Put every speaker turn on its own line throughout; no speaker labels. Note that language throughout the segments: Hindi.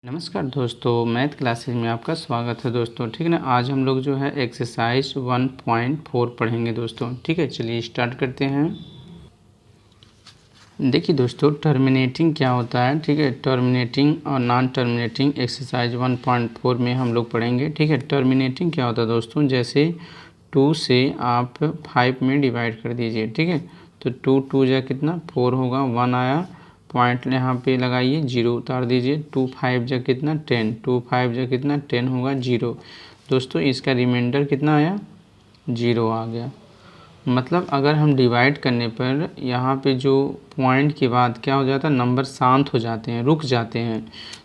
नमस्कार दोस्तों, मैथ क्लासेज में आपका स्वागत है दोस्तों। ठीक है ना। आज हम लोग जो है एक्सरसाइज 1.4 पढ़ेंगे दोस्तों। ठीक है, चलिए स्टार्ट करते हैं। देखिए दोस्तों, टर्मिनेटिंग क्या होता है। ठीक है, टर्मिनेटिंग और नॉन टर्मिनेटिंग एक्सरसाइज 1.4 में हम लोग पढ़ेंगे। ठीक है, टर्मिनेटिंग क्या होता है दोस्तों, जैसे 2 से आप 5 में डिवाइड कर दीजिए। ठीक है, तो 2 जा कितना 4 होगा, 1 आया, पॉइंट यहाँ पे लगाइए, 0 उतार दीजिए। 2 5 जा कितना 10, 2 5 जा कितना 10 होगा, 0। दोस्तों इसका रिमाइंडर कितना आया, 0 आ गया। मतलब अगर हम डिवाइड करने पर यहाँ पे जो पॉइंट के बाद क्या हो जाता है, नंबर शांत हो जाते हैं, रुक जाते हैं,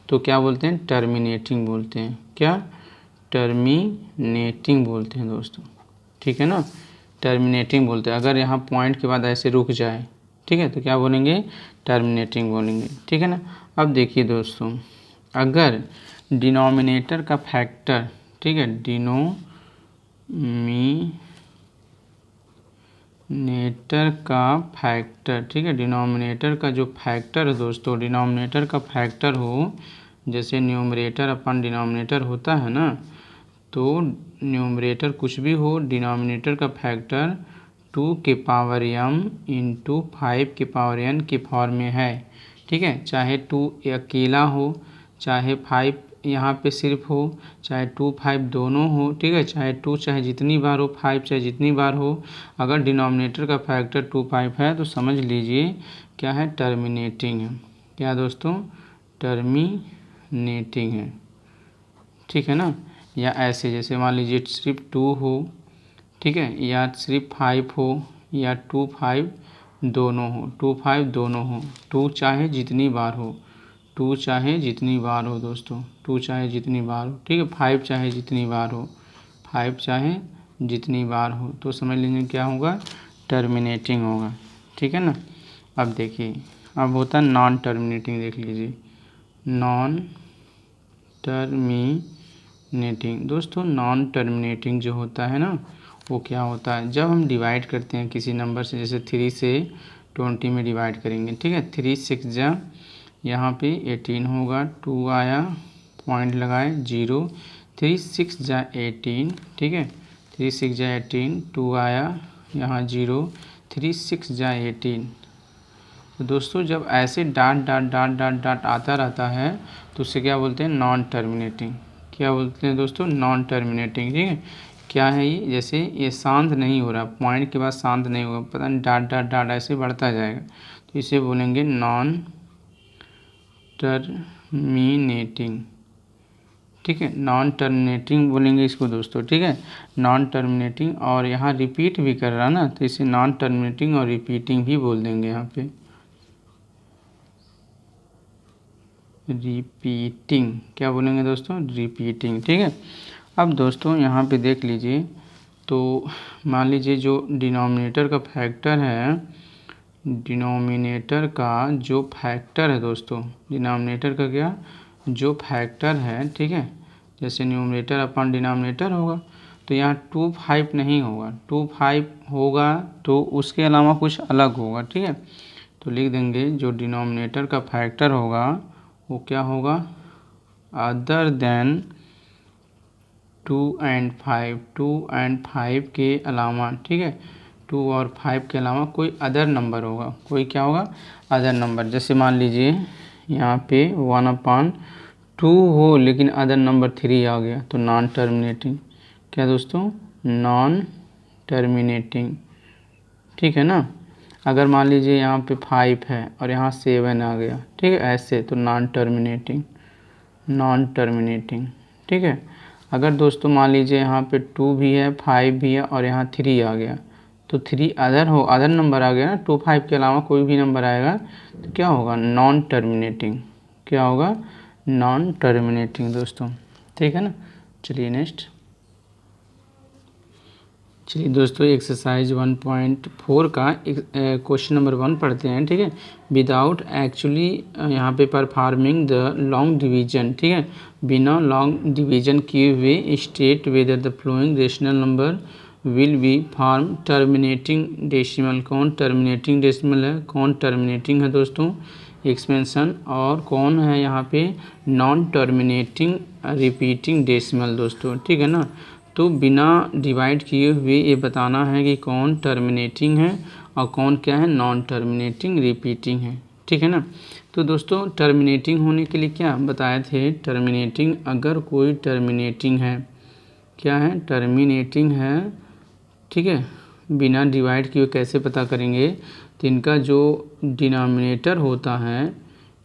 तो क्या बोलते हैं, टर्मिनेटिंग बोलते हैं। क्या, टर्मिनेटिंग बोलते हैं दोस्तों। ठीक है ना, टर्मिनेटिंग बोलते हैं। अगर यहाँ पॉइंट के बाद ऐसे रुक जाए, ठीक है, तो क्या बोलेंगे, टर्मिनेटिंग बोलेंगे। ठीक है ना। अब देखिए दोस्तों, अगर डिनोमिनेटर का फैक्टर, ठीक है, डिनोमिनेटर का फैक्टर, ठीक है, डिनोमिनेटर का जो फैक्टर है दोस्तों, डिनोमिनेटर का फैक्टर हो, जैसे न्यूमरेटर अपन डिनोमिनेटर होता है ना, तो न्यूमरेटर कुछ भी हो, डिनोमिनेटर का फैक्टर 2 के पावर m इंटू 5 के पावर n के फॉर्म में है। ठीक है, चाहे 2 अकेला हो, चाहे 5 यहाँ पे सिर्फ हो, चाहे 2 5 दोनों हो। ठीक है, चाहे 2 चाहे जितनी बार हो, 5 चाहे जितनी बार हो, अगर डिनोमिनेटर का फैक्टर 2 5 है तो समझ लीजिए क्या है, टर्मिनेटिंग है। क्या दोस्तों, टर्मिनेटिंग है। ठीक है ना। या ऐसे जैसे मान लीजिए सिर्फ 2 हो, ठीक है, या सिर्फ 5 हो, या 2 5 दोनों हो, 2 5 दोनों हो, 2 चाहे जितनी बार हो, 2 चाहे जितनी बार हो दोस्तों, 2 चाहे जितनी बार हो। ठीक है, 5 चाहे जितनी बार हो, 5 चाहे जितनी बार हो, तो समझ लीजिए क्या होगा, टर्मिनेटिंग होगा। ठीक है ना। अब देखिए, अब होता है नॉन टर्मिनेटिंग, देख लीजिए, नॉन टर्मिनेटिंग। दोस्तों नॉन टर्मिनेटिंग जो होता है ना, वो क्या होता है, जब हम डिवाइड करते हैं किसी नंबर से, जैसे 3 से 20 में डिवाइड करेंगे। ठीक है, 3 6 जा यहाँ पे 18 होगा, 2 आया, पॉइंट लगाए, 0, 3 6 जा 18। ठीक है, 3 6 जा 18, 2 आया यहाँ 0, 3 6 जा 18। तो दोस्तों जब ऐसे dot dot dot dot dot आता रहता है तो उसे क्या बोलते हैं, नॉन टर्मिनेटिंग। क्या बोलते हैं दोस्तों, नॉन टर्मिनेटिंग। ठीक है, क्या है ये, जैसे ये शांत नहीं हो रहा, पॉइंट के बाद शांत नहीं होगा, पता नहीं डाट डाट डाट ऐसे बढ़ता जाएगा, तो इसे बोलेंगे नॉन टर्मिनेटिंग। ठीक है, नॉन टर्मिनेटिंग बोलेंगे इसको दोस्तों। ठीक है, नॉन टर्मिनेटिंग, और यहाँ रिपीट भी कर रहा ना, तो इसे नॉन टर्मिनेटिंग और रिपीटिंग भी बोल देंगे यहाँ पे, रिपीटिंग। क्या बोलेंगे दोस्तों, रिपीटिंग। ठीक है, अब दोस्तों यहाँ पे देख लीजिए, तो मान लीजिए जो डिनोमिनेटर का फैक्टर है, डिनोमिनेटर का जो फैक्टर है दोस्तों, डिनोमिनेटर का क्या, जो फैक्टर है, ठीक है, जैसे न्यूमरेटर अपॉन डिनोमिनेटर होगा, तो यहाँ 2 5 नहीं होगा, 2 5 होगा तो उसके अलावा कुछ अलग होगा। ठीक है, तो लिख देंगे जो डिनोमिनेटर का फैक्टर होगा वो क्या होगा, अदर देन 2 एंड 5, 2 एंड 5 के अलावा। ठीक है, 2 और 5 के अलावा कोई अदर नंबर होगा, कोई क्या होगा, अदर नंबर। जैसे मान लीजिए यहाँ पे 1/2 हो लेकिन अदर नंबर 3 आ गया, तो नॉन टर्मिनेटिंग। क्या दोस्तों, नॉन टर्मिनेटिंग। ठीक है ना। अगर मान लीजिए यहाँ पे 5 है और यहाँ 7 आ गया, ठीक है, ऐसे, तो नॉन टर्मिनेटिंग, नॉन टर्मिनेटिंग। ठीक है, अगर दोस्तों मान लीजिए यहाँ पे 2 भी है, 5 भी है और यहाँ 3 आ गया, तो 3 अदर हो, अदर नंबर आ गया ना, 2 5 के अलावा कोई भी नंबर आएगा तो क्या होगा, नॉन टर्मिनेटिंग। क्या होगा, नॉन टर्मिनेटिंग दोस्तों। ठीक है ना। चलिए नेक्स्ट, चलिए दोस्तों एक्सरसाइज 1.4 का क्वेश्चन नंबर 1 पढ़ते हैं। ठीक है, विदाउट एक्चुअली यहाँ पे परफॉर्मिंग द लॉन्ग डिवीजन। ठीक है, बिना लॉन्ग डिवीजन किए हुए state whether the flowing rational number will be form terminating decimal. कौन टर्मिनेटिंग डेसिमल है, कौन टर्मिनेटिंग है दोस्तों, एक्सपेंशन, और कौन है यहाँ पे नॉन टर्मिनेटिंग रिपीटिंग डेसिमल दोस्तों, ठीक है ना। तो बिना डिवाइड किए हुए ये बताना है कि कौन टर्मिनेटिंग है और कौन क्या है नॉन टर्मिनेटिंग रिपीटिंग है, ठीक है ना। तो दोस्तों टर्मिनेटिंग होने के लिए क्या बताए थे, टर्मिनेटिंग अगर कोई टर्मिनेटिंग है, क्या है टर्मिनेटिंग है, ठीक है, बिना डिवाइड किए कैसे पता करेंगे, तो इनका जो डिनोमिनेटर होता है,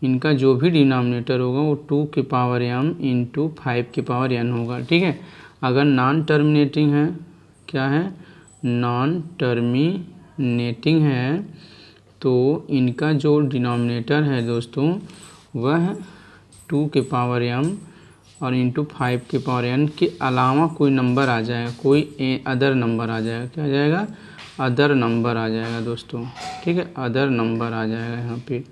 इनका जो भी डिनोमिनेटर होगा वो 2 की पावर m इंटू 5 की पावर n होगा, ठीक है। अगर नॉन टर्मिनेटिंग है, क्या है नॉन टर्मिनेटिंग है, तो इनका जो डिनोमिनेटर है दोस्तों वह 2 के पावर m और इंटू 5 के पावर n के अलावा कोई नंबर आ जाएगा, कोई अदर नंबर आ जाएगा, क्या आ जाएगा अदर नंबर आ जाएगा दोस्तों, ठीक है, अदर नंबर आ जाएगा यहाँ पे।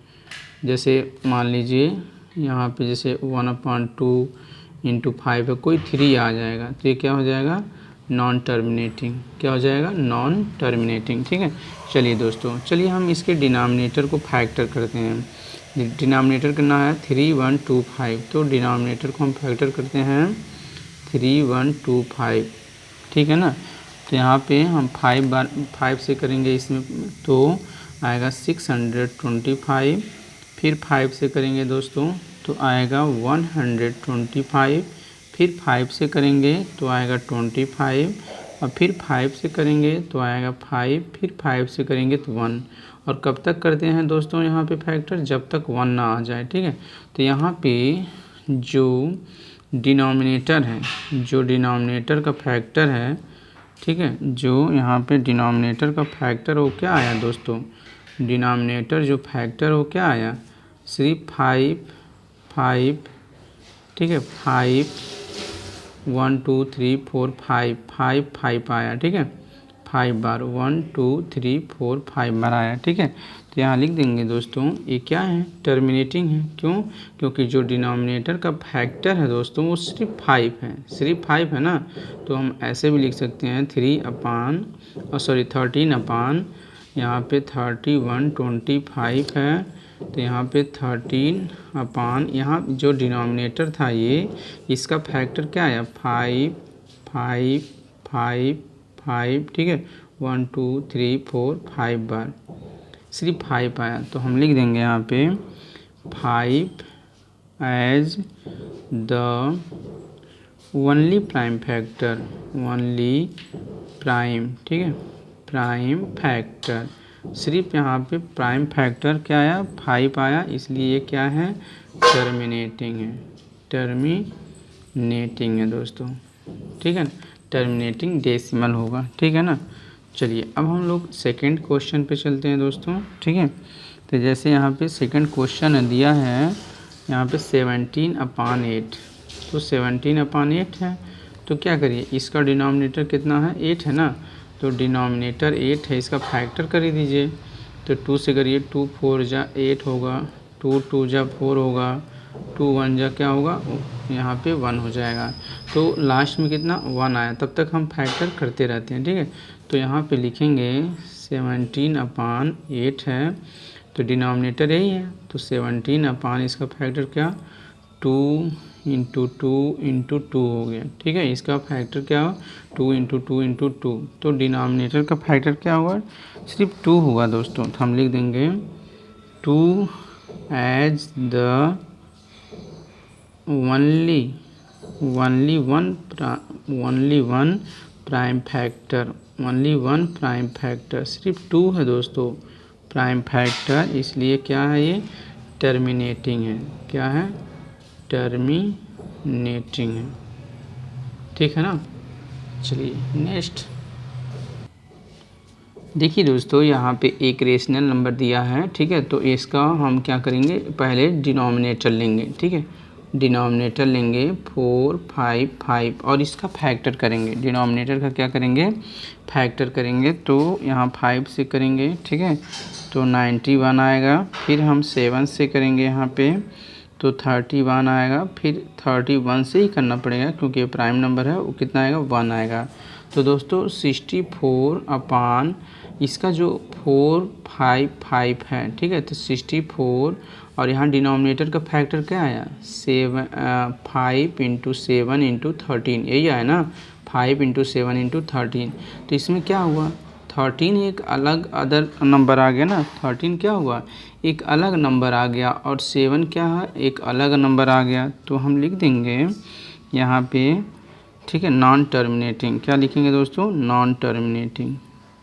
जैसे मान लीजिए यहाँ पे जैसे 1/2 इंटू 5 है, कोई 3 आ जाएगा, तो ये क्या हो जाएगा नॉन टर्मिनेटिंग, क्या हो जाएगा नॉन टर्मिनेटिंग, ठीक है। चलिए दोस्तों, चलिए हम इसके डिनोमिनेटर को फैक्टर करते हैं। डिनोमिनेटर कितना है 3125, तो डिनोमिनेटर को हम फैक्टर करते हैं 3125, ठीक है ना। तो यहाँ पे हम 5 से करेंगे इसमें, तो आएगा 625, फिर 5 से करेंगे दोस्तों तो आएगा 125, फिर 5 से करेंगे तो आएगा 25, और फिर 5 से करेंगे तो आएगा 5, फिर 5 से करेंगे तो 1। और कब तक करते हैं दोस्तों यहाँ पे फैक्टर, जब तक 1 ना आ जाए, ठीक है। तो यहाँ पे जो डिनोमिनेटर है, जो डिनोमिनेटर का फैक्टर है, ठीक है, जो यहाँ पे डिनोमिनेटर का फैक्टर वो क्या आया दोस्तों, डिनोमिनेटर जो फैक्टर वो क्या आया सिर्फ 5, ठीक है, 5 1 2 3 4 5 आया, ठीक है, 5 बार 1 2 3 4 5 बार आया, ठीक है। तो यहाँ लिख देंगे दोस्तों ये क्या है टर्मिनेटिंग है, क्यों, क्योंकि जो डिनोमिनेटर का फैक्टर है दोस्तों वो सिर्फ 5 है, सिर्फ 5 है ना। तो हम ऐसे भी लिख सकते हैं 13 अपान यहाँ पे 3125 है, तो यहाँ पे 13 अपान यहाँ जो डिनोमिनेटर था ये, इसका फैक्टर क्या आया 5 5 5 5, ठीक है, 1 2 3 4 5 बार सिर्फ 5 आया। तो हम लिख देंगे यहाँ पे 5 as the only prime factor, only prime, ठीक है, प्राइम फैक्टर, सिर्फ यहाँ पे प्राइम फैक्टर क्या आया 5 आया, इसलिए ये क्या है टर्मिनेटिंग है, टर्मिनेटिंग है दोस्तों, ठीक है, टर्मिनेटिंग डेसिमल होगा, ठीक है ना। चलिए अब हम लोग सेकंड क्वेश्चन पे चलते हैं दोस्तों, ठीक है। तो जैसे यहाँ पे सेकंड क्वेश्चन दिया है यहाँ पे 17/8, तो 17/8 है, तो क्या करिए इसका डिनोमिनेटर कितना है 8 है ना, तो डिनोमिनेटर 8 है, इसका फैक्टर कर दीजिए, तो 2 से करिए 2 4 जा 8 होगा, 2 2 जा 4 होगा, 2 1 जा क्या होगा यहाँ पे 1 हो जाएगा, तो लास्ट में कितना 1 आया, तब तक हम फैक्टर करते रहते हैं, ठीक है। तो यहाँ पे लिखेंगे 17/8 है, तो डिनोमिनेटर यही है, तो 17 इसका फैक्टर क्या 2 इंटू 2 इंटू 2 हो गया, ठीक है, इसका फैक्टर क्या हो 2 इंटू 2 इंटू 2, तो डिनोमिनेटर का फैक्टर क्या हुआ सिर्फ 2 हुआ दोस्तों। तो हम लिख देंगे 2 as the only one prime factor, only one prime factor, सिर्फ 2 है दोस्तों प्राइम फैक्टर, इसलिए क्या है ये टर्मिनेटिंग है, क्या है टर्मिनेटिंग है, ठीक है ना। चलिए नेक्स्ट देखिए दोस्तों, यहाँ पे एक रेशनल नंबर दिया है, ठीक है, तो इसका हम क्या करेंगे पहले डिनोमिनेटर लेंगे, ठीक है, डिनोमिनेटर लेंगे 4 5 5 और इसका फैक्टर करेंगे, डिनोमिनेटर का क्या करेंगे फैक्टर करेंगे, तो यहाँ 5 से करेंगे, ठीक है, तो 91 आएगा, फिर हम 7 से करेंगे यहाँ पे तो 31 आएगा, फिर 31 से ही करना पड़ेगा क्योंकि प्राइम नंबर है, वो कितना आएगा 1 आएगा, तो दोस्तों 64 अपान इसका जो 455 है, ठीक है, तो 64 और यहाँ डिनोमिनेटर का फैक्टर क्या आया 5 इंटू 7 इंटू 13, यही आया ना 5 इंटू 7 इंटू 13। तो इसमें क्या हुआ 13 एक अलग अदर नंबर आ गया ना, 13 क्या हुआ एक अलग नंबर आ गया और 7 क्या है एक अलग नंबर आ गया। तो हम लिख देंगे यहाँ पे, ठीक है, नॉन टर्मिनेटिंग। क्या लिखेंगे दोस्तों नॉन टर्मिनेटिंग,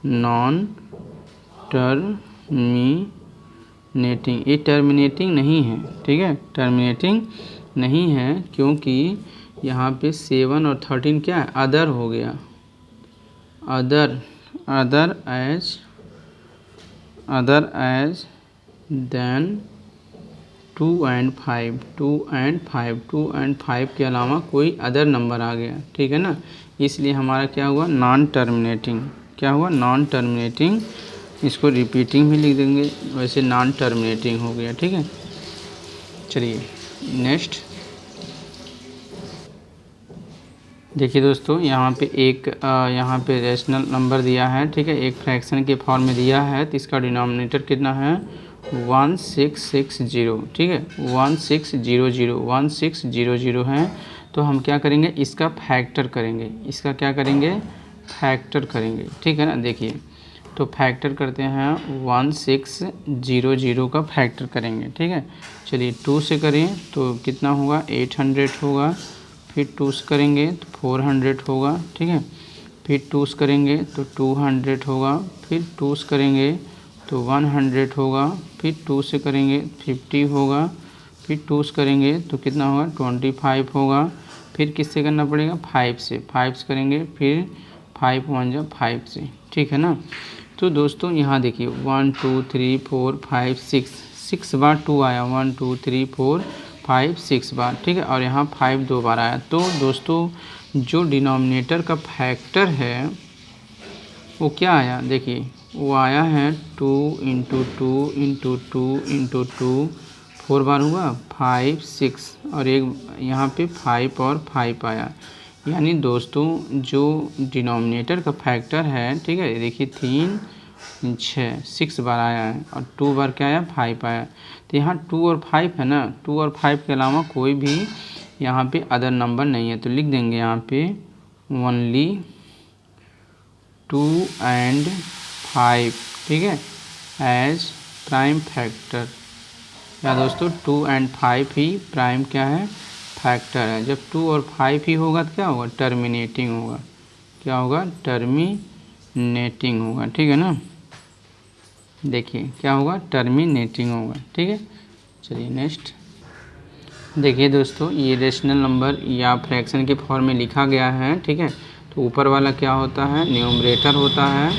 नॉन टर्मिनेटिंग। ये टर्मिनेटिंग नहीं है, ठीक है, टर्मिनेटिंग नहीं है क्योंकि यहाँ पे 7 और 13 क्या है अदर हो गया, अदर एज देन 2 एंड 5 के अलावा कोई अदर नंबर आ गया, ठीक है ना, इसलिए हमारा क्या हुआ नॉन टर्मिनेटिंग। क्या हुआ नॉन टर्मिनेटिंग, इसको रिपीटिंग भी लिख देंगे, वैसे नॉन टर्मिनेटिंग हो गया, ठीक है। चलिए नेक्स्ट देखिए दोस्तों, यहाँ पे एक यहाँ पे रेशनल नंबर दिया है, ठीक है, एक फ्रैक्शन के फॉर्म में दिया है, तो इसका डिनोमिनेटर कितना है 1660, ठीक है 1600 है। तो हम क्या करेंगे इसका फैक्टर करेंगे, इसका क्या करेंगे फैक्टर करेंगे, ठीक है ना। देखिए तो फैक्टर करते हैं 1600 का फैक्टर करेंगे, ठीक है। चलिए 2 से करें तो कितना होगा 800 होगा, फिर 2 से करेंगे तो 400 होगा, ठीक है, फिर 2 से करेंगे तो 200 होगा, फिर 2 से करेंगे तो 100 होगा, फिर 2 से करेंगे 50 होगा, फिर 2 से करेंगे तो कितना होगा 25 होगा, फिर किससे करना पड़ेगा 5 से करेंगे, फिर 5 1 जा 5 से, ठीक है ना। तो दोस्तों यहाँ देखिए 1 2 3 4 5 6 बार 2 आया, 1 2 3 4 5 6 बार, ठीक है, और यहाँ 5 2 बार आया। तो दोस्तों जो डिनोमिनेटर का फैक्टर है वो क्या आया, देखिए वो आया है 2 इंटू 2 इंटू 2 इंटू 2, 4 बार हुआ 5 6 और एक यहाँ पे 5 और 5 आया। यानी दोस्तों जो डिनोमिनेटर का फैक्टर है, ठीक है, देखिए 3 6 बार आया है और 2 बार क्या आया 5 आया। तो यहाँ 2 और 5 है ना, 2 और 5 के अलावा कोई भी यहाँ पे अदर नंबर नहीं है, तो लिख देंगे यहाँ पे ओनली 2 एंड 5, ठीक है, एज प्राइम फैक्टर। या दोस्तों 2 एंड 5 ही प्राइम क्या है फैक्टर है। जब 2 और 5 ही होगा तो क्या होगा टर्मिनेटिंग होगा, क्या होगा टर्मिनेटिंग होगा, ठीक है ना। देखिए क्या होगा टर्मिनेटिंग होगा, ठीक है। चलिए नेक्स्ट देखिए दोस्तों, ये रेशनल नंबर या फ्रैक्शन के फॉर्म में लिखा गया है, ठीक है। तो ऊपर वाला क्या होता है न्यूमरेटर होता है,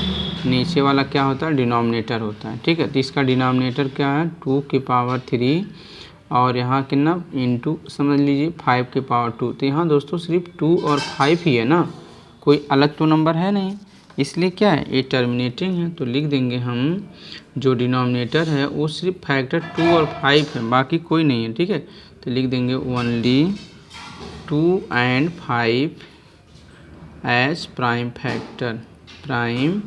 नीचे वाला क्या होता है डिनोमिनेटर होता है, ठीक है। तो इसका डिनोमिनेटर क्या है 2 की पावर 3 और यहाँ कितना इंटू समझ लीजिए 5 की पावर 2। तो यहाँ दोस्तों सिर्फ 2 और 5 ही है ना, कोई अलग तो नंबर है नहीं, इसलिए क्या है ये टर्मिनेटिंग है। तो लिख देंगे हम जो डिनोमिनेटर है वो सिर्फ फैक्टर 2 और 5 है, बाकी कोई नहीं है, ठीक है। तो लिख देंगे only 2 and 5 as prime factor, prime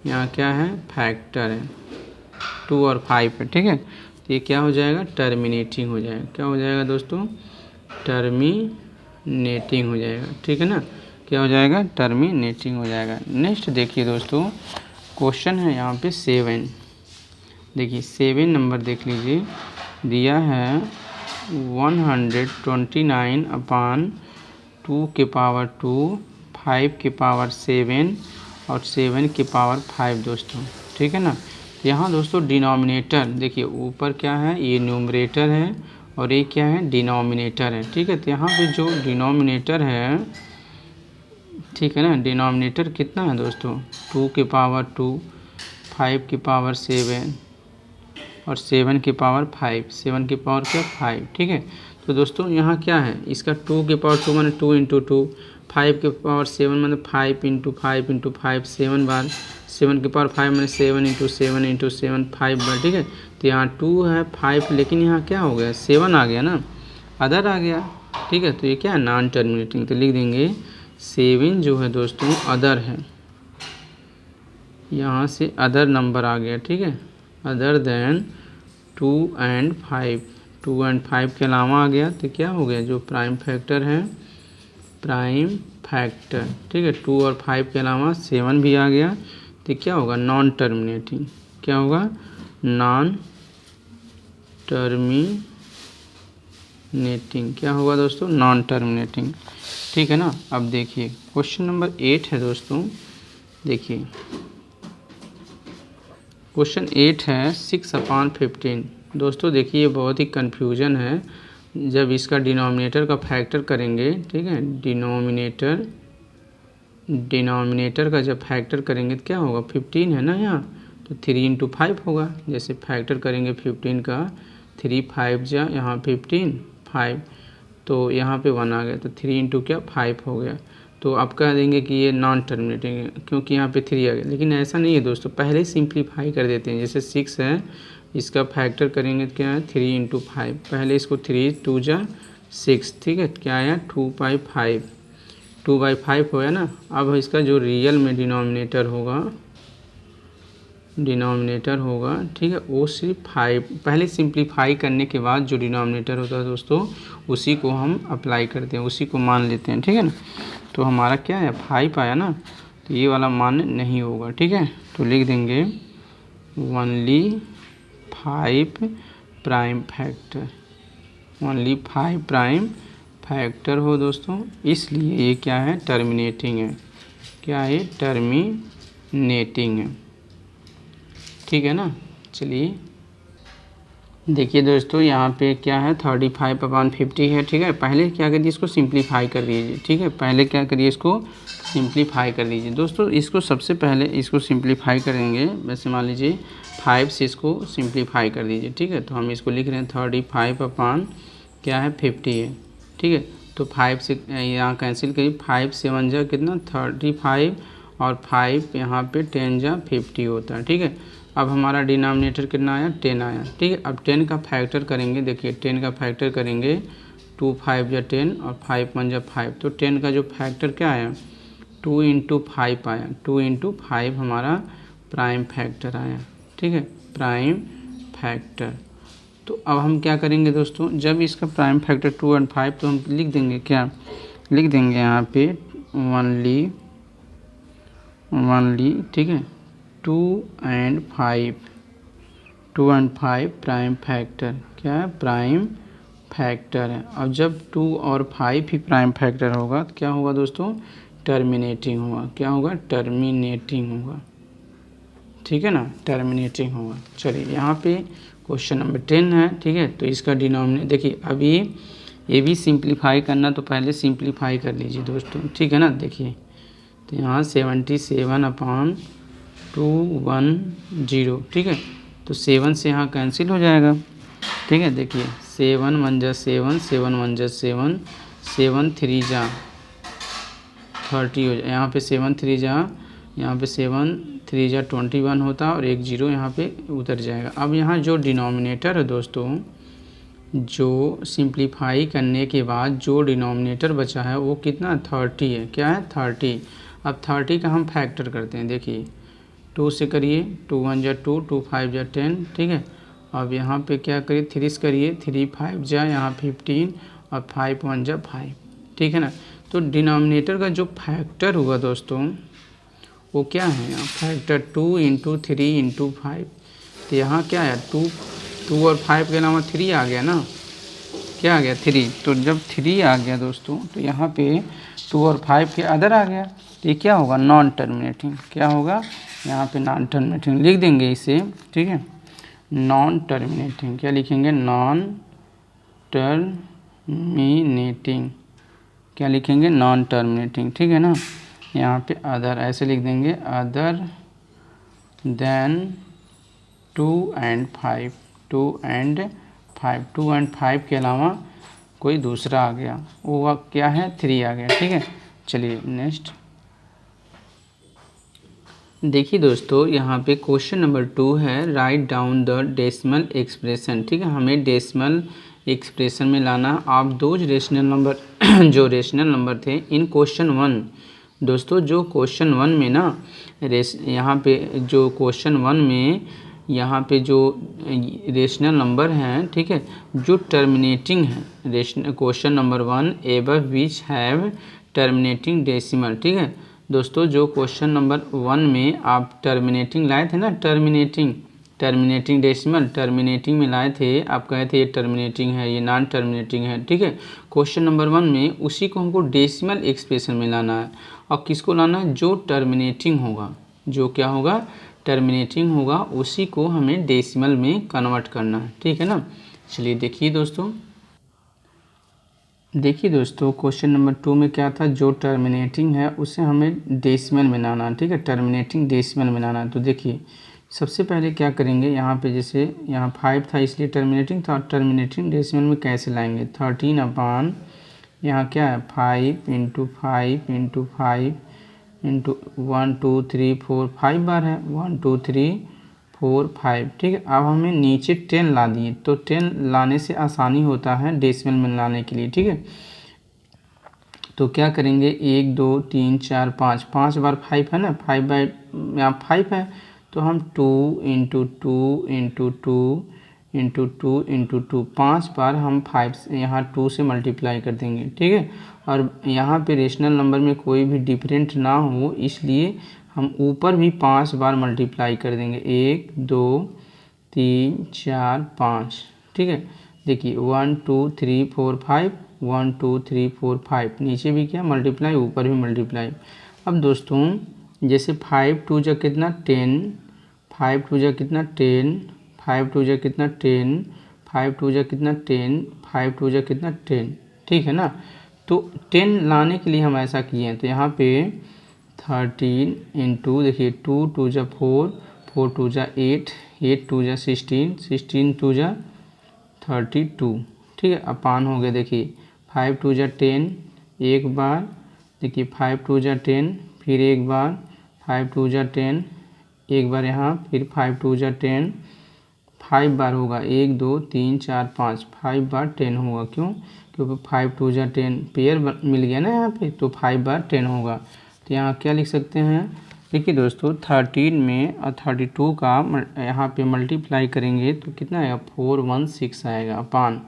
यहाँ क्या है फैक्टर है 2 और 5 है, ठीक है। तो ये क्या हो जाएगा टर्मिनेटिंग हो जाएगा, क्या हो जाएगा दोस्तों टर्मिनेटिंग हो जाएगा, ठीक है ना। क्या हो जाएगा टर्मिनेटिंग हो जाएगा। नेक्स्ट देखिए दोस्तों क्वेश्चन है यहाँ पे 7, देखिए 7 नंबर देख लीजिए, दिया है 129 अपान 2 के पावर 2 5 के पावर 7 और 7 के पावर 5 दोस्तों, ठीक है ना। यहाँ दोस्तों डिनोमिनेटर देखिए ऊपर क्या है ये न्यूमरेटर है और ये क्या है डिनोमिनेटर है, ठीक है। तो यहाँ पे जो डिनोमिनेटर है, ठीक है ना, डिनोमिनेटर कितना है दोस्तों 2 के पावर 2 5 के पावर 7 और 7 के पावर 5, 7 के पावर क्या 5, ठीक है। तो दोस्तों यहाँ क्या है इसका 2 के पावर 2 माने 2 इंटू 2, 5 के पावर 7 माने 5 इंटू 5 इंटू 5 7 बार, 7 के पावर 5 माने 7 इंटू 7 इंटू 7 5 बार, ठीक है। तो यहाँ 2 है 5 लेकिन यहाँ क्या हो गया 7 आ गया ना, अदर आ गया, ठीक है। तो ये क्या है नॉन टर्मिनेटिंग, तो लिख देंगे 7 जो है दोस्तों अदर है, यहाँ से अदर नंबर आ गया, ठीक है, अदर देन 2 एंड 5, 2 एंड 5 के अलावा आ गया तो क्या हो गया, जो प्राइम फैक्टर है, प्राइम फैक्टर, ठीक है, 2 और 5 के अलावा 7 भी आ गया तो क्या होगा, नॉन टर्मिनेटिंग, क्या होगा, नॉन टर्मिनेटिंग, क्या होगा दोस्तों, नॉन टर्मिनेटिंग, ठीक है ना। अब देखिए क्वेश्चन नंबर 8 है दोस्तों, देखिए क्वेश्चन 8 है 6/15। दोस्तों देखिए बहुत ही कन्फ्यूजन है, जब इसका डिनोमिनेटर का फैक्टर करेंगे, ठीक है, डिनोमिनेटर का जब फैक्टर करेंगे तो क्या होगा, 15 है ना यहाँ, तो 3 × 5 होगा, जैसे फैक्टर करेंगे 15 का, 3 5 जा यहाँ 15 5, तो यहाँ पे 1 आ गया, तो 3 × क्या 5 हो गया, तो आप कह देंगे कि ये नॉन टर्मिनेटिंग है क्योंकि यहाँ पे 3 आ गया, लेकिन ऐसा नहीं है दोस्तों, पहले सिंप्लीफाई कर देते हैं, जैसे 6 है, इसका फैक्टर करेंगे तो क्या है, 3 × 5, पहले इसको 3 2 जा 6, ठीक है, क्या आया 2/5, 2/5 होया ना। अब इसका जो रियल में डिनोमिनेटर होगा, ठीक है, वो सिर्फ 5, पहले सिंप्लीफाई करने के बाद जो डिनोमिनेटर होता है दोस्तों, उसी को हम अप्लाई करते हैं, उसी को मान लेते हैं, ठीक है ना। तो हमारा क्या है, 5 आया ना, तो ये वाला मान नहीं होगा, ठीक है, तो लिख देंगे only 5 prime factor, only 5 prime factor हो दोस्तों, इसलिए ये क्या है, टर्मिनेटिंग है, क्या है, टर्मिनेटिंग है, ठीक है ना। चलिए देखिए दोस्तों यहाँ पे क्या है, 35/50 है, ठीक है, पहले क्या करिए, इसको सिंप्लीफाई कर दीजिए, ठीक है, पहले क्या करिए, इसको सिंप्लीफाई कर दीजिए दोस्तों, इसको सबसे पहले इसको सिंप्लीफाई करेंगे, वैसे मान लीजिए 5 से इसको सिंप्लीफाई कर दीजिए, ठीक है, तो हम इसको लिख रहे हैं 35 क्या है 50 है, ठीक है, तो 5 से यहाँ कैंसिल करिए, 5 7 जा कितना 35 और 5 यहाँ पे 10 जा 50 होता है, ठीक है। अब हमारा डिनोमिनेटर कितना आया, 10 आया, ठीक है। अब 10 का फैक्टर करेंगे, देखिए 10 का फैक्टर करेंगे, 2 5 जा 10 और 5 1 जा 5, तो 10 का जो फैक्टर क्या आया, 2 × 5 आया, 2 × 5 हमारा प्राइम फैक्टर आया, ठीक है, प्राइम फैक्टर। तो अब हम क्या करेंगे दोस्तों, जब इसका प्राइम फैक्टर 2 और 5, तो हम लिख देंगे, क्या लिख देंगे यहाँ पे ओनली, ठीक है, 2 और 5 प्राइम फैक्टर, क्या है, प्राइम फैक्टर है। अब जब 2 और 5 ही प्राइम फैक्टर होगा तो क्या होगा दोस्तों, टर्मिनेटिंग होगा, क्या होगा, टर्मिनेटिंग होगा, ठीक है ना, टर्मिनेटिंग होगा। चलिए यहाँ पे क्वेश्चन नंबर 10 है, ठीक है, तो इसका डिनोमिनेटर देखिए, अभी ये भी सिंप्लीफाई करना, तो पहले सिंप्लीफाई कर लीजिए दोस्तों, ठीक है ना। देखिए तो यहाँ 77/210, ठीक है, तो 7 से यहाँ कैंसिल हो जाएगा, ठीक है, देखिए 7 1 जा 7, 7 1 जा 7, 7 3 जा 30 हो जाए, यहाँ पे 7 3 जा, यहाँ पे 7 3 जा 21 होता और 1 0 यहाँ पे उतर जाएगा। अब यहाँ जो डिनोमिनेटर है दोस्तों, जो सिंप्लीफाई करने के बाद जो डिनोमिनेटर बचा है वो कितना 30 है, क्या है 30। अब 30 का हम फैक्टर करते हैं, देखिए 2 से करिए, 2 1 जा 2, 2 5 जा 10, ठीक है। अब यहाँ पे क्या करिए, 3 से करिए, 3 5 जा यहाँ 15 और 5 1 जा 5, ठीक है ना। तो डिनोमिनेटर का जो फैक्टर हुआ दोस्तों, वो क्या है, यहाँ फैक्टर 2 × 3 × 5, तो यहाँ क्या है, 2 और 5 के अलावा 3 आ गया ना, क्या आ गया 3, तो जब 3 आ गया दोस्तों, तो यहाँ पे 2 और 5 के अदर आ गया, तो ये क्या होगा, नॉन टर्मिनेटिंग, क्या होगा, यहाँ पे नॉन टर्मिनेटिंग लिख देंगे इसे, ठीक है, नॉन टर्मिनेटिंग, क्या लिखेंगे, नॉन टर्मिनेटिंग, क्या लिखेंगे, नॉन टर्मिनेटिंग, ठीक है ना। यहाँ पे अदर ऐसे लिख देंगे, अदर देन 2 और 5, 2 और 5, 2 और 5 के अलावा कोई दूसरा आ गया, वो क्या है 3 आ गया, ठीक है। चलिए नेक्स्ट देखिए दोस्तों, यहाँ पे क्वेश्चन नंबर 2 है, write down the decimal expression, ठीक है, हमें डेसिमल एक्सप्रेशन में लाना आप दो रेशनल नंबर जो रेशनल नंबर थे इन क्वेश्चन 1। दोस्तों जो क्वेश्चन 1 में ना यहाँ पे जो क्वेश्चन 1 में यहाँ पे जो रेशनल नंबर हैं, ठीक है, जो टर्मिनेटिंग है, rational question number 1 above which have terminating decimal, ठीक है। दोस्तों जो क्वेश्चन नंबर 1 में आप टर्मिनेटिंग लाए थे ना, टर्मिनेटिंग डेसिमल, टर्मिनेटिंग में लाए थे, आप कहे थे ये टर्मिनेटिंग है, ये नॉन टर्मिनेटिंग है, ठीक है। क्वेश्चन नंबर 1 में उसी को हमको डेसिमल एक्सप्रेशन में लाना है। और किसको लाना है? जो टर्मिनेटिंग होगा, जो क्या होगा? टर्मिनेटिंग होगा, उसी को हमें डेसिमल में कन्वर्ट करना है, ठीक है ना। चलिए देखिए दोस्तों क्वेश्चन नंबर 2 में क्या था, जो टर्मिनेटिंग है उसे हमें डेसिमल में लाना है, ठीक है, टर्मिनेटिंग डेसिमल में लाना है। तो देखिए सबसे पहले क्या करेंगे, यहाँ पे जैसे यहाँ 5 था इसलिए टर्मिनेटिंग था, टर्मिनेटिंग डेसिमल में कैसे लाएंगे? 13 अपान यहाँ क्या है 5 इंटू 5 इंटू 5 इंटू 1 2 3 4 5 बार है, 1 2 3 4 5, ठीक है। अब हमें नीचे 10 ला दिए, तो 10 लाने से आसानी होता है डेसिमल में लाने के लिए, ठीक है। तो क्या करेंगे 1 2 3 4 5, 5 बार 5 है ना, 5 बाय यहाँ 5 है, तो हम 2 इंटू 2 इंटू 2 इंटू 2 इंटू 2, 5 बार हम 5 से यहाँ 2 से मल्टीप्लाई कर देंगे, ठीक है। और यहाँ पे रेशनल नंबर में कोई भी डिफरेंट ना हो इसलिए हम ऊपर भी 5 बार मल्टीप्लाई कर देंगे, 1 2 3 4 5, ठीक है। देखिए 1 2 3 4 5, 1 2 3 4 5, नीचे भी क्या मल्टीप्लाई, ऊपर भी मल्टीप्लाई। अब दोस्तों जैसे 5 2 जा कितना 10, 5 2 जा कितना 10, 5 2 जा कितना 10, 5 2 जा कितना 10, 5 2 जा कितना 10, ठीक है ना। तो 10 लाने के लिए हम ऐसा किए हैं, तो यहाँ पे 13 इंटू देखिए 2 2 जा 4, 4 2 जा 8, 8 2 जा 16, 16 2 जा 32, ठीक है, अपान हो गया। देखिए 5 2 जा 10 एक बार, देखिए 5 2 जा 10 फिर एक बार, 5 2 जा 10 एक बार यहाँ, फिर 5 2 जा 10 5 बार होगा, 1 2 3 4 5, 5 बार 10 होगा। क्यों? क्योंकि 5 2 जा 10 पेयर मिल गया ना यहाँ पे, तो 5 बार 10 होगा। तो यहाँ क्या लिख सकते हैं? देखिए दोस्तों 13 में और 32 का यहाँ पे मल्टीप्लाई करेंगे तो कितना आएगा 416 आएगा अपान,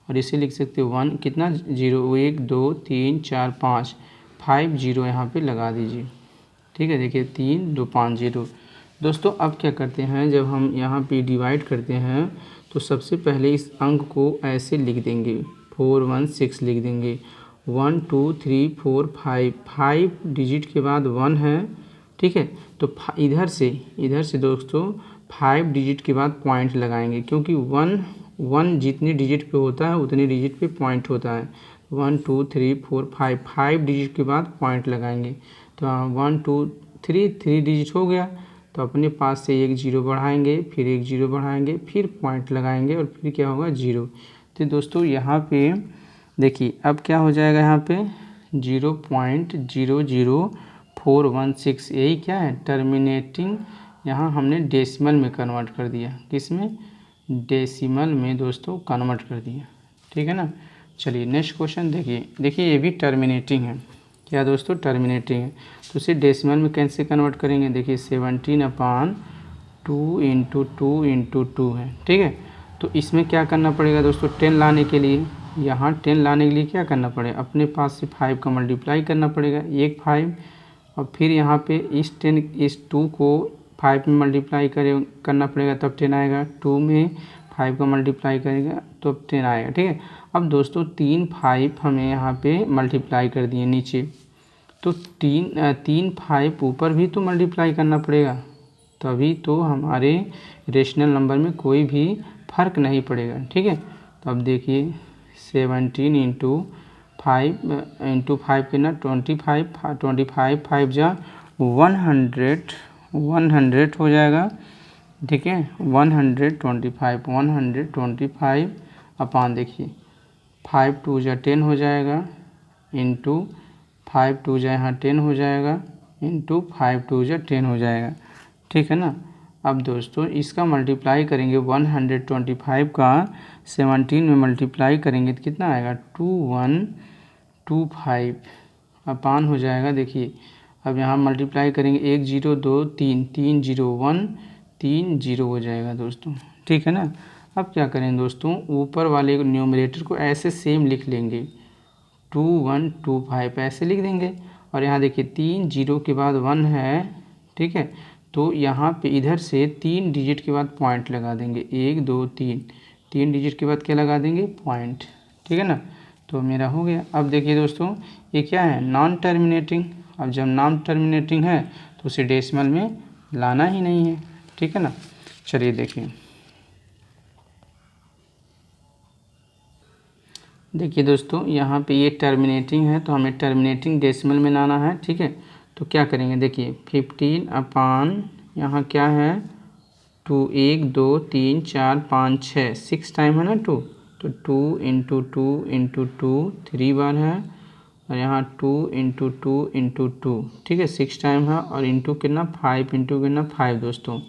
और इसे लिख सकते हो 1 कितना 0 1 2 3 4 5 5 0 यहाँ पे लगा दीजिए, ठीक है। देखिए 3 2 5 0। दोस्तों अब क्या करते हैं, जब हम यहाँ पे डिवाइड करते हैं तो सबसे पहले इस अंक को ऐसे लिख देंगे, 416 लिख देंगे, 1 2 3 4 5, 5 डिजिट के बाद 1 है, ठीक है। तो इधर से दोस्तों 5 डिजिट के बाद पॉइंट लगाएंगे, क्योंकि 1 जितने डिजिट पे होता है उतने डिजिट पे पॉइंट होता है। 1 2 3 4 5, 5 डिजिट के बाद पॉइंट लगाएंगे, तो 1 2 3 डिजिट हो गया, तो अपने पास से एक 0 बढ़ाएंगे, फिर एक 0 बढ़ाएंगे, फिर पॉइंट लगाएंगे और फिर क्या होगा 0। तो दोस्तों यहाँ पे देखिए अब क्या हो जाएगा, यहाँ पे 0.00416, यही क्या है टर्मिनेटिंग, यहाँ हमने डेसिमल में कन्वर्ट कर दिया, किसमें? डेसिमल में दोस्तों कन्वर्ट कर दिया, ठीक है ना। चलिए नेक्स्ट क्वेश्चन देखिए ये भी टर्मिनेटिंग है, क्या दोस्तों? टर्मिनेटिंग है, तो उसे डेसिमल में कैसे कन्वर्ट करेंगे? देखिए 17 अपान 2 इंटू 2 इंटू 2 है, ठीक है। तो इसमें क्या करना पड़ेगा दोस्तों, 10 लाने के लिए, यहाँ 10 लाने के लिए क्या करना पड़ेगा, अपने पास से 5 का मल्टीप्लाई करना पड़ेगा, एक 5, और फिर यहाँ पे इस 2 को 5 में मल्टीप्लाई करना पड़ेगा तब 10 आएगा, 2 में 5 का मल्टीप्लाई करेगा तो 10 आएगा, ठीक है। अब दोस्तों 3 5 हमें यहाँ पे मल्टीप्लाई कर दिए नीचे, तो 3 5 ऊपर भी तो मल्टीप्लाई करना पड़ेगा, तभी तो हमारे रेशनल नंबर में कोई भी फर्क नहीं पड़ेगा, ठीक है। तो अब देखिए 17 इंटू 5 कितना 25, 25 5 जा 100 हो जाएगा, ठीक है। 125 अपान देखिए 5 2 जा 10 हो जाएगा, इंटू 5 2 जा यहाँ 10 हो जाएगा, इंटू 5 2 जा 10 हो जाएगा, ठीक है ना। अब दोस्तों इसका मल्टीप्लाई करेंगे 125 का 17 में मल्टीप्लाई करेंगे तो कितना आएगा 2125 अपान हो जाएगा। देखिए अब यहाँ मल्टीप्लाई करेंगे 1 0 2 3 3 0 1 3 0 हो जाएगा दोस्तों, ठीक है ना। अब क्या करें दोस्तों, ऊपर वाले न्यूमरेटर को ऐसे सेम लिख लेंगे 2125 ऐसे लिख देंगे। और यहाँ देखिए 3 0 के बाद 1 है, ठीक है, तो यहाँ पे इधर से 3 डिजिट के बाद पॉइंट लगा देंगे 1 2 3, 3 डिजिट के बाद क्या लगा देंगे पॉइंट, ठीक है ना। तो मेरा हो गया। अब देखिए दोस्तों ये क्या है नॉन टर्मिनेटिंग। अब जब नॉन टर्मिनेटिंग है तो उसे डेसिमल में लाना ही नहीं है, ठीक है ना। चलिए देखिए दोस्तों यहाँ पे ये टर्मिनेटिंग है तो हमें टर्मिनेटिंग डेसिमल में लाना है, ठीक है। तो क्या करेंगे देखिए 15 अपान यहाँ क्या है 2 1 2 3 4 5 6 6 टाइम है ना 2, तो 2 इंटू 2 इंटू 2 3 बार है, और यहाँ 2 इंटू 2 इंटू 2, ठीक है 6 टाइम है, और इंटू कितना 5 इंटू कितना 5 दोस्तों।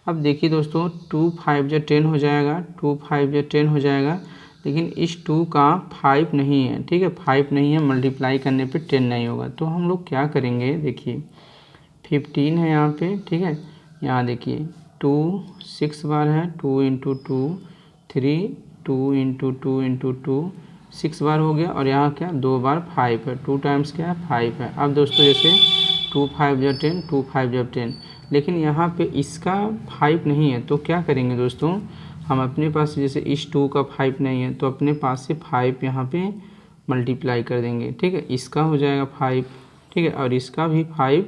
अब देखिए दोस्तों 2 5 जो 10 हो जाएगा, 2 5 जो 10 हो जाएगा, लेकिन इस 2 का 5 नहीं है, ठीक है 5 नहीं है, मल्टीप्लाई करने पे 10 नहीं होगा। तो हम लोग क्या करेंगे देखिए 15 है यहाँ पे, ठीक है, यहाँ देखिए 2 6 बार है, 2 इंटू 2 3, 2 इंटू 2 इंटू 2 6 बार हो गया, और यहाँ क्या 2 बार 5 है, 2 टाइम्स क्या है 5 है। अब दोस्तों जैसे 2 5 जब 10, 2 5 जब 10, लेकिन यहाँ पे इसका 5 नहीं है, तो क्या करेंगे दोस्तों हम अपने पास जैसे इस 2 का 5 नहीं है तो अपने पास से 5 यहाँ पे मल्टीप्लाई कर देंगे, ठीक है, इसका हो जाएगा 5, ठीक है, और इसका भी 5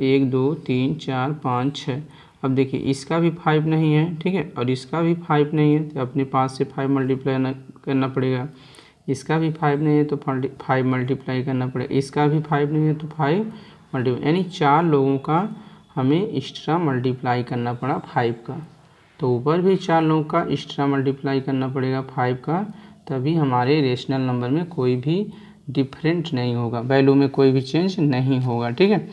1 2 3 4 5 6। अब देखिए इसका भी 5 नहीं है, ठीक है, और इसका भी 5 नहीं है, तो अपने पास से 5 मल्टीप्लाई करना पड़ेगा। इसका भी 5 नहीं है तो 5 मल्टीप्लाई करना पड़ेगा, इसका भी 5 नहीं है तो 5 मल्टीप्लाई, यानी 4 लोगों का हमें एक्स्ट्रा मल्टीप्लाई करना पड़ा 5 का। तो ऊपर भी 4 लोगों का एक्स्ट्रा मल्टीप्लाई करना पड़ेगा 5 का, तभी हमारे रेशनल नंबर में कोई भी डिफरेंट नहीं होगा, वैल्यू में कोई भी चेंज नहीं होगा, ठीक है।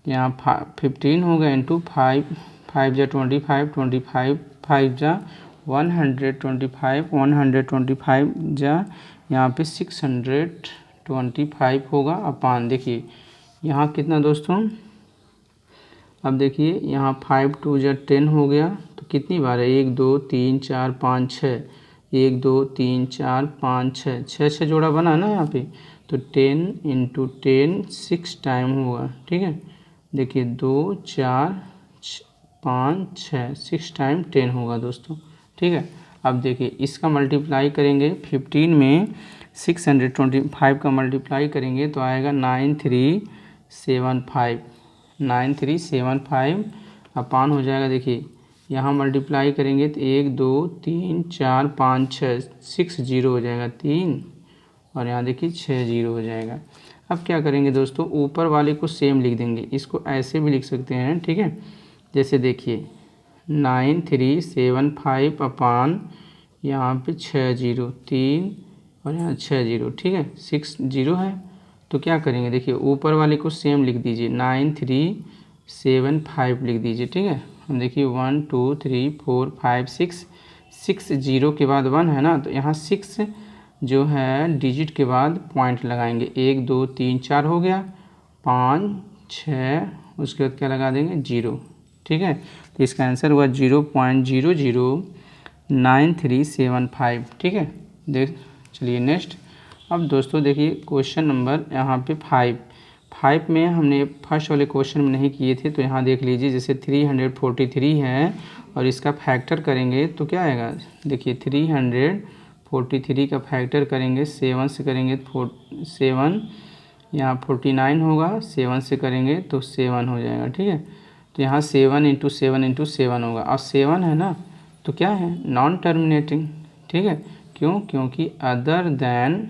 यहाँ 15 होगा इंटू 5, 5 जा 25, 25 5 जा 125, 125 जा यहाँ पे 625 होगा अपान। देखिए यहाँ कितना दोस्तों, अब देखिए यहाँ 5 2 जा 10 हो गया, तो कितनी बार है 1 2 3 4 5 6, 1 2 3 4 5 6, 6 जोड़ा बना ना यहाँ पे, तो 10 इंटू 10 6 टाइम होगा, ठीक है। देखिए 2 4 5 6, 6 टाइम 10 होगा दोस्तों, ठीक है। अब देखिए इसका मल्टीप्लाई करेंगे 15 में 625 का मल्टीप्लाई करेंगे तो आएगा 9375, 9375 अपान हो जाएगा। देखिए यहाँ मल्टीप्लाई करेंगे तो 1 2 3 4 5 6, 6 जीरो हो जाएगा 3, और यहाँ देखिए 6 जीरो हो जाएगा। अब क्या करेंगे दोस्तों ऊपर वाले को सेम लिख देंगे, इसको ऐसे भी लिख सकते हैं, ठीक है। जैसे देखिए 9375 अपान यहाँ पे 6 जीरो 3, और यहाँ 6 जीरो, ठीक है 6 जीरो है। तो क्या करेंगे देखिए ऊपर वाले को सेम लिख दीजिए 9375 लिख दीजिए, ठीक है। हम देखिए 1 2 3 4 5 6, 6 जीरो के बाद 1 है ना, तो यहाँ 6 जो है डिजिट के बाद पॉइंट लगाएंगे, 1 2 3 4 हो गया, 5 6, उसके बाद क्या लगा देंगे 0, ठीक है। तो इसका आंसर हुआ 0.009375, ठीक है। देख चलिए नेक्स्ट। अब दोस्तों देखिए क्वेश्चन नंबर यहाँ पे 5 में हमने फर्स्ट वाले क्वेश्चन में नहीं किए थे, तो यहाँ देख लीजिए जैसे 343 है और इसका फैक्टर करेंगे तो क्या आएगा। देखिए 343 का फैक्टर करेंगे 7 से करेंगे 7, यहाँ 49 होगा, 7 से करेंगे तो 7 हो जाएगा, ठीक है। तो यहाँ 7 इंटू 7 इंटू 7 होगा, और 7 है ना तो क्या है नॉन टर्मिनेटिंग, ठीक है। क्यों, क्योंकि अदर देन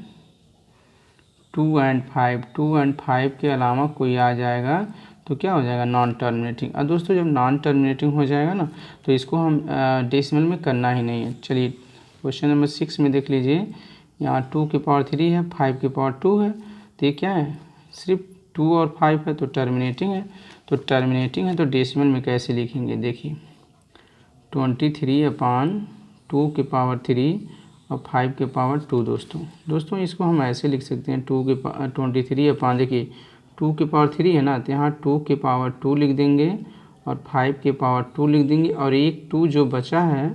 2 एंड 5 के अलावा कोई आ जाएगा तो क्या हो जाएगा नॉन टर्मिनेटिंग। और दोस्तों जब नॉन टर्मिनेटिंग हो जाएगा ना तो इसको हम डेसिमल में करना ही नहीं है। चलिए क्वेश्चन नंबर 6 में देख लीजिए, यहाँ 2 की पावर 3 है, 5 की पावर 2 है, तो ये क्या है सिर्फ 2 और 5 है तो टर्मिनेटिंग है। तो टर्मिनेटिंग है तो डेसिमल में कैसे लिखेंगे देखिए 23/2 और 5/2 दोस्तों इसको हम ऐसे लिख सकते हैं 23 देखिए 2/3 है ना, तो यहाँ 2/2 लिख देंगे और 5/2 लिख देंगे और एक 2 जो बचा है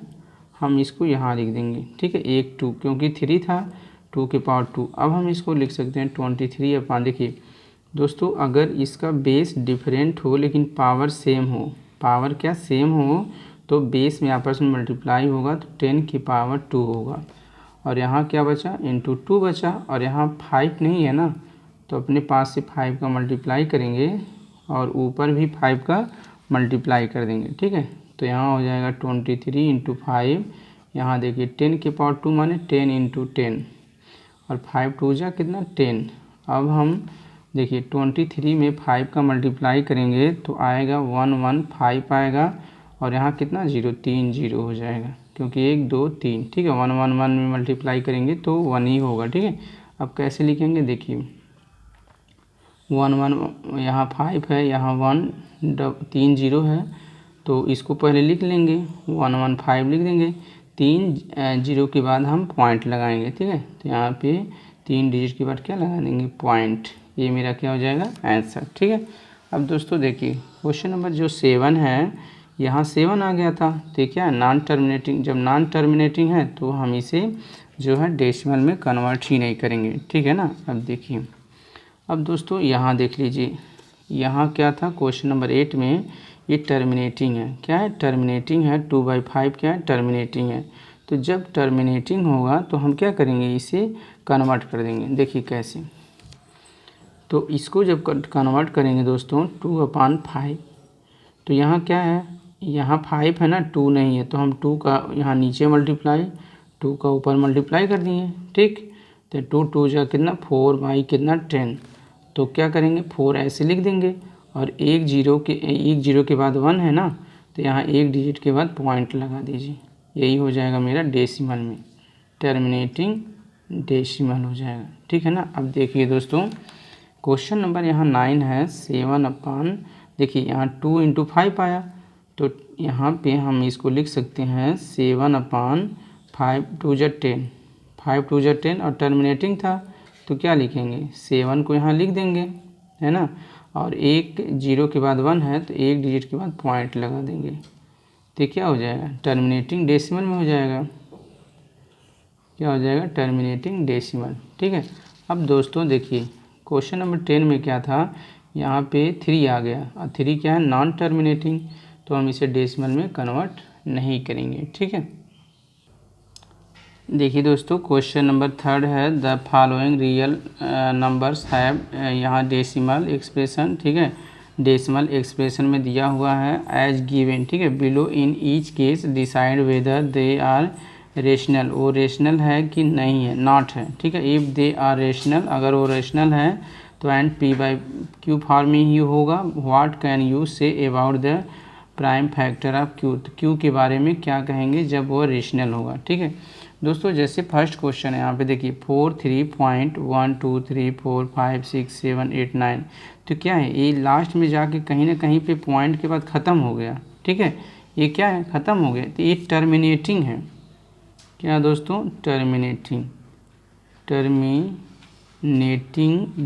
हम इसको यहाँ लिख देंगे, ठीक है, एक 2 क्योंकि 3 था 2/2। अब हम इसको लिख सकते हैं 23/, देखिए दोस्तों अगर इसका बेस डिफरेंट हो लेकिन पावर सेम हो, पावर क्या सेम हो, तो बेस में आपस में मल्टीप्लाई होगा तो 10/2 होगा। और यहाँ क्या बचा, इंटू 2 बचा, और यहाँ 5 नहीं है ना, तो अपने पास से 5 का मल्टीप्लाई करेंगे और ऊपर भी 5 का मल्टीप्लाई कर देंगे, ठीक है। तो यहाँ हो जाएगा 23 × 5, यहाँ देखिए 10/2 माने 10 × 10 और 5 2 जा कितना 10। अब हम देखिए 23 में 5 का मल्टीप्लाई करेंगे तो आएगा 115 आएगा और यहाँ कितना 0 3 0 हो जाएगा क्योंकि 1 2 3, ठीक है। 1 में मल्टीप्लाई करेंगे तो 1 ही होगा, ठीक है। अब कैसे लिखेंगे देखिए 1 यहाँ 5 है, यहाँ 3 0 है, तो इसको पहले लिख लेंगे 115 लिख देंगे, 3 0 के बाद हम पॉइंट लगाएंगे, ठीक है। तो यहाँ पे 3 डिजिट के बाद क्या लगा देंगे पॉइंट, ये मेरा क्या हो जाएगा आंसर, ठीक है। अब दोस्तों देखिए क्वेश्चन नंबर जो 7 है, यहाँ 7 आ गया था, तो क्या नॉन टर्मिनेटिंग, जब नॉन टर्मिनेटिंग है तो हम इसे जो है डेसिमल में कन्वर्ट ही नहीं करेंगे, ठीक है ना। अब देखिए, अब दोस्तों यहाँ देख लीजिए, यहाँ क्या था क्वेश्चन नंबर 8 में, ये टर्मिनेटिंग है, क्या है टर्मिनेटिंग है, 2/5 क्या है टर्मिनेटिंग है। तो जब टर्मिनेटिंग होगा तो हम क्या करेंगे, इसे कन्वर्ट कर देंगे। देखिए कैसे, तो इसको जब कन्वर्ट करेंगे दोस्तों 2/5, तो यहाँ क्या है, यहाँ 5 है ना, 2 नहीं है, तो हम 2 का यहाँ नीचे मल्टीप्लाई, 2 का ऊपर मल्टीप्लाई कर दिए, ठीक। तो 2 2 जा कितना 4 बाई कितना 10, तो क्या करेंगे 4 ऐसे लिख देंगे और एक जीरो के बाद 1 है ना, तो यहाँ एक डिजिट के बाद पॉइंट लगा दीजिए, यही हो जाएगा मेरा डेसिमल में टर्मिनेटिंग डेसिमल हो जाएगा, ठीक है ना। अब देखिए दोस्तों क्वेश्चन नंबर यहाँ 9 है, 7/, देखिए यहाँ 2 × 5 आया, तो यहाँ पे हम इसको लिख सकते हैं 7/5 2 जा 10, 5 2 जा 10 और टर्मिनेटिंग था तो क्या लिखेंगे 7 को यहाँ लिख देंगे, है ना, और एक 0 के बाद 1 है तो एक डिजिट के बाद पॉइंट लगा देंगे, तो क्या हो जाएगा टर्मिनेटिंग डेसिमल में हो जाएगा, क्या हो जाएगा टर्मिनेटिंग डेसिमल, ठीक है। अब दोस्तों देखिए क्वेश्चन नंबर 10 में क्या था, यहाँ पे 3 आ गया और 3 क्या है नॉन टर्मिनेटिंग, तो हम इसे डेसिमल में कन्वर्ट नहीं करेंगे, ठीक है। देखिए दोस्तों क्वेश्चन नंबर 3 है, the following real numbers have, यहाँ डेसिमल एक्सप्रेशन, ठीक है, डेसिमल एक्सप्रेशन में दिया हुआ है एज गिवन, ठीक है, below in each case decide whether they are rational, वो रेशनल है कि नहीं है, नॉट है, ठीक है। इफ़ दे आर रेशनल, अगर वो रेशनल है तो एंड P/Q फॉर्म में ही होगा। What can you say about the prime factor of Q, तो Q के बारे में क्या कहेंगे जब वो रेशनल होगा, ठीक है। दोस्तों जैसे फर्स्ट क्वेश्चन है यहाँ पे देखिए 4 3.1 2 3 4 5 6 7 8 9, तो क्या है ये लास्ट में जाके कहीं ना कहीं पे पॉइंट के बाद ख़त्म हो गया, ठीक है, ये क्या है ख़त्म हो गया, तो ये टर्मिनेटिंग है, क्या दोस्तों टर्मिनेटिंग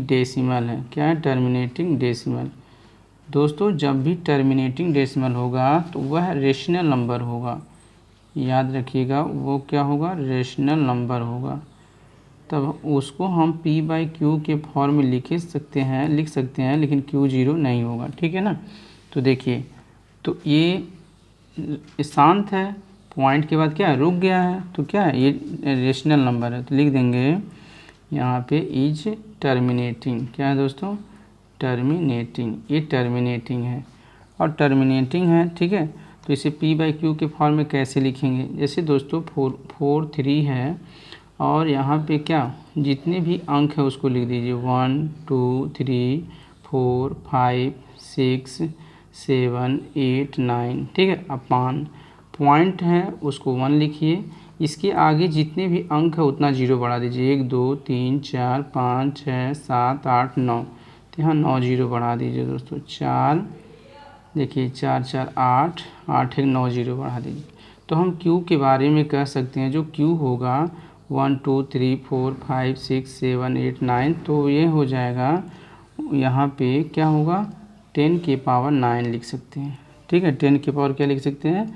डेसिमल है, क्या है टर्मिनेटिंग डेसिमल। दोस्तों जब भी टर्मिनेटिंग डेसिमल होगा तो वह रेशनल नंबर होगा, याद रखिएगा वो क्या होगा रेशनल नंबर होगा, तब उसको हम P/Q के फॉर्म में लिख सकते हैं लेकिन Q0 नहीं होगा, ठीक है ना। तो देखिए तो ये शांत है, पॉइंट के बाद क्या रुक गया है, तो क्या है ये रेशनल नंबर है, तो लिख देंगे यहाँ पे इज टर्मिनेटिंग, क्या है दोस्तों टर्मिनेटिंग, ये टर्मिनेटिंग है और टर्मिनेटिंग है, ठीक है। तो इसे P/Q के फॉर्म में कैसे लिखेंगे, जैसे दोस्तों 4 3 है और यहाँ पे क्या जितने भी अंक है उसको लिख दीजिए 1 2 3 4 5 6 7 8 9, ठीक है, अपान पॉइंट है उसको 1 लिखिए, इसके आगे जितने भी अंक है उतना 0 बढ़ा दीजिए, 1 2 3 4 5 6 7 8 9, तो यहाँ 9 0 बढ़ा दीजिए दोस्तों, 4 देखिए 4 4 8 8 1 9 0 बढ़ा दीजिए, तो हम क्यू के बारे में कह सकते हैं जो क्यू होगा 1 2 3 4 5 6 7 8 9, तो ये हो जाएगा यहाँ पे क्या होगा 10 की पावर 9 लिख सकते हैं। ठीक है, 10 की पावर क्या लिख सकते हैं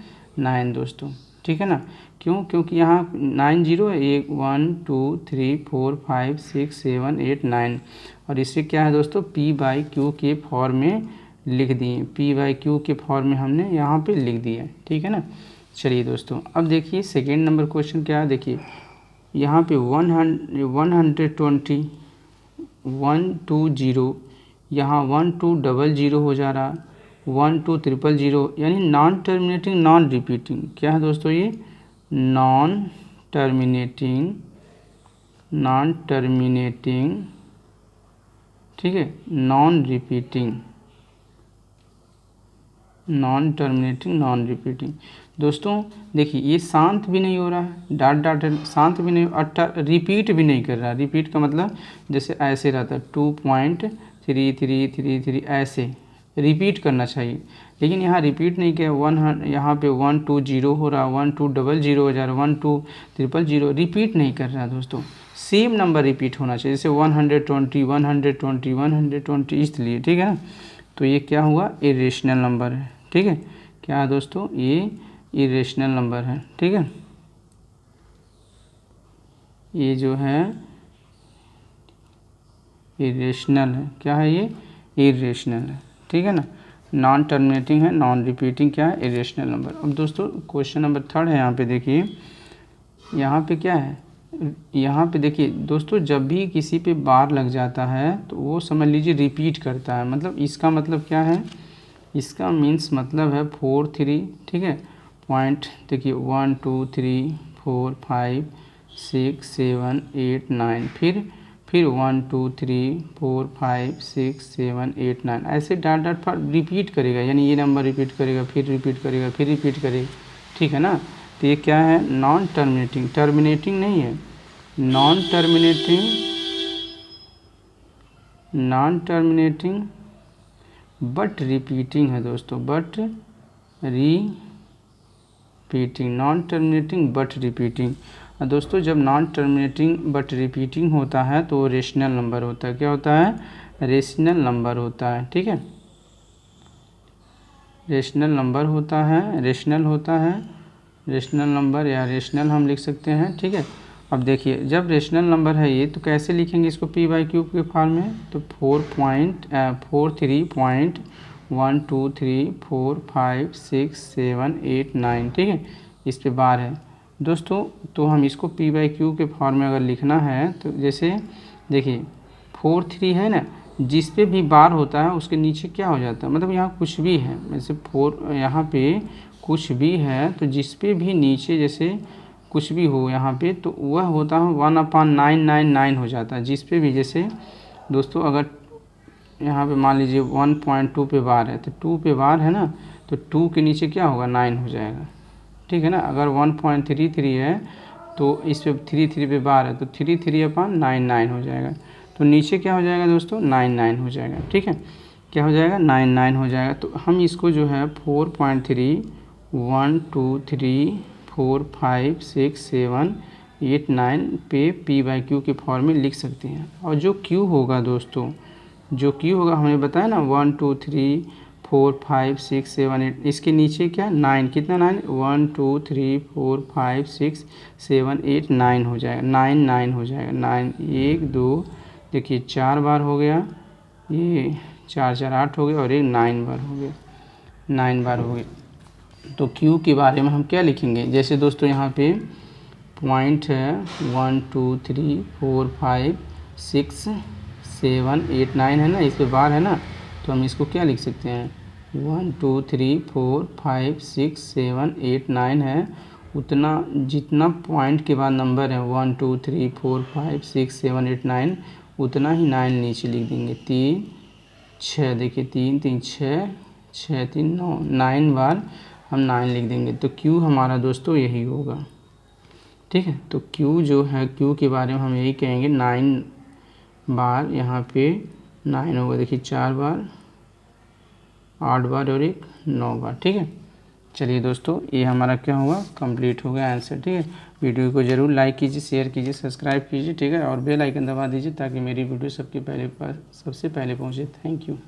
9 दोस्तों। ठीक है ना, क्यों, क्योंकि यहाँ 9 जीरो है, 1 2 3 4 5 6 7 8 9, और इससे क्या है दोस्तों P/Q के फॉर्म में लिख दिए, P/Q के फॉर्म में हमने यहाँ पे लिख दिया। ठीक है ना। चलिए दोस्तों, अब देखिए सेकेंड नंबर क्वेश्चन क्या है। देखिए यहाँ पे 120 120, यहाँ 1200 हो जा रहा, 12000, यानी नॉन टर्मिनेटिंग नॉन रिपीटिंग। क्या है दोस्तों ये नॉन टर्मिनेटिंग ठीक है, नॉन टर्मिनेटिंग नॉन रिपीटिंग। दोस्तों देखिए ये शांत भी नहीं हो रहा है, डाट शांत भी नहीं, और रिपीट भी नहीं कर रहा। रिपीट का मतलब जैसे ऐसे रहता है 2.3333 ऐसे रिपीट करना चाहिए, लेकिन यहाँ रिपीट नहीं किया। यहाँ पे 120 हो रहा, 1200 हो जा रहा, 12000 रिपीट नहीं कर रहा दोस्तों। सेम नंबर रिपीट होना चाहिए, जैसे 120 120 120, इसलिए। ठीक है ना, तो ये क्या हुआ इरेशनल नंबर है। ठीक है, क्या है दोस्तों ये इरेशनल नंबर है। ठीक है, ये जो है इरेशनल है। क्या है ये इरेशनल है। ठीक है ना, नॉन टर्मिनेटिंग है, नॉन रिपीटिंग क्या है इरेशनल नंबर। अब दोस्तों क्वेश्चन नंबर 3 है, यहाँ पे देखिए, यहाँ पे क्या है, यहाँ पे देखिए दोस्तों जब भी किसी पे बार लग जाता है तो वो समझ लीजिए रिपीट करता है। मतलब इसका मतलब क्या है, इसका मीन्स मतलब है 4 3। ठीक है, पॉइंट देखिए 1 2 3 4 5 6 7 8 9, फिर 1 2 3 4 5 6 7 8 9, ऐसे डाट रिपीट करेगा, यानी ये नंबर रिपीट करेगा, फिर रिपीट करेगा, फिर रिपीट करेगा। ठीक है ना, तो ये क्या है नॉन टर्मिनेटिंग, टर्मिनेटिंग नहीं है, नॉन टर्मिनेटिंग बट रिपीटिंग है दोस्तों, but repeating, non terminating but repeating. दोस्तों जब नॉन टर्मिनेटिंग बट रिपीटिंग होता है तो वो रेशनल नंबर होता है। क्या होता है रेशनल नंबर होता है। ठीक है, रेशनल नंबर होता है, रेशनल होता है, रेशनल नंबर या रेशनल हम लिख सकते हैं। ठीक है, अब देखिए जब रेशनल नंबर है ये तो कैसे लिखेंगे इसको P/Q के फॉर्म में, तो 4.43.123456789। ठीक है, इस पे बार है दोस्तों, तो हम इसको P/Q के फॉर्म में अगर लिखना है तो जैसे देखिए 43 है ना, जिस पे भी बार होता है उसके नीचे क्या हो जाता है, मतलब यहाँ कुछ भी है, जैसे 4 यहाँ पे कुछ भी है तो जिस पे भी नीचे जैसे कुछ भी हो यहाँ पे तो वह होता है 1/999 हो जाता है। जिस पे भी जैसे दोस्तों अगर यहाँ पे मान लीजिए 1.2 पे बार है तो 2 पे बार है ना, तो 2 के नीचे क्या होगा 9 हो जाएगा। ठीक है ना, अगर 1.33 है तो इस पे 33 पे बार है तो 33/99 हो जाएगा, तो नीचे क्या हो जाएगा दोस्तों 99 हो जाएगा। ठीक है, क्या हो जाएगा 99 हो जाएगा। तो हम इसको जो है 4.3 1 2 3 4 5 6 7 8 9 पे P/Q के फॉर्म में लिख सकते हैं। और जो Q होगा दोस्तों, जो Q होगा हमने बताया ना 1 2 3 4 5 6 7 8, इसके नीचे क्या 9, कितना 9 1 2 3 4 5 6 7 8 9 हो जाएगा, 9 हो जाएगा, 9 1 2 देखिए 4 बार हो गया, ये 4 4 8 हो गया, और एक 9 बार हो गया, 9 बार हो गया। तो Q के बारे में हम क्या लिखेंगे, जैसे दोस्तों यहाँ पे पॉइंट है 1 2 3 4 5 6 7 8 9 है ना, इस पे बार है ना, तो हम इसको क्या लिख सकते हैं 1 2 3 4 5 6 7 8 9 है, उतना जितना पॉइंट के बाद नंबर है 1 2 3 4 5 6 7 8 9 उतना ही 9 नीचे लिख देंगे। 3 6 देखिए 3 3 6 6 3 9, 9 बार हम 9 लिख देंगे, तो Q हमारा दोस्तों यही होगा। ठीक है, तो Q जो है Q के बारे में हम यही कहेंगे 9 बार, यहाँ पे 9 होगा देखिए 4 बार 8 बार और एक 9 बार। ठीक है, चलिए दोस्तों, ये हमारा क्या हुआ, कंप्लीट हो गया आंसर। ठीक है, वीडियो को ज़रूर लाइक कीजिए, शेयर कीजिए, सब्सक्राइब कीजिए। ठीक है, और बेल आइकन दबा दीजिए ताकि मेरी वीडियो सबसे पहले पहुंचे। Thank you.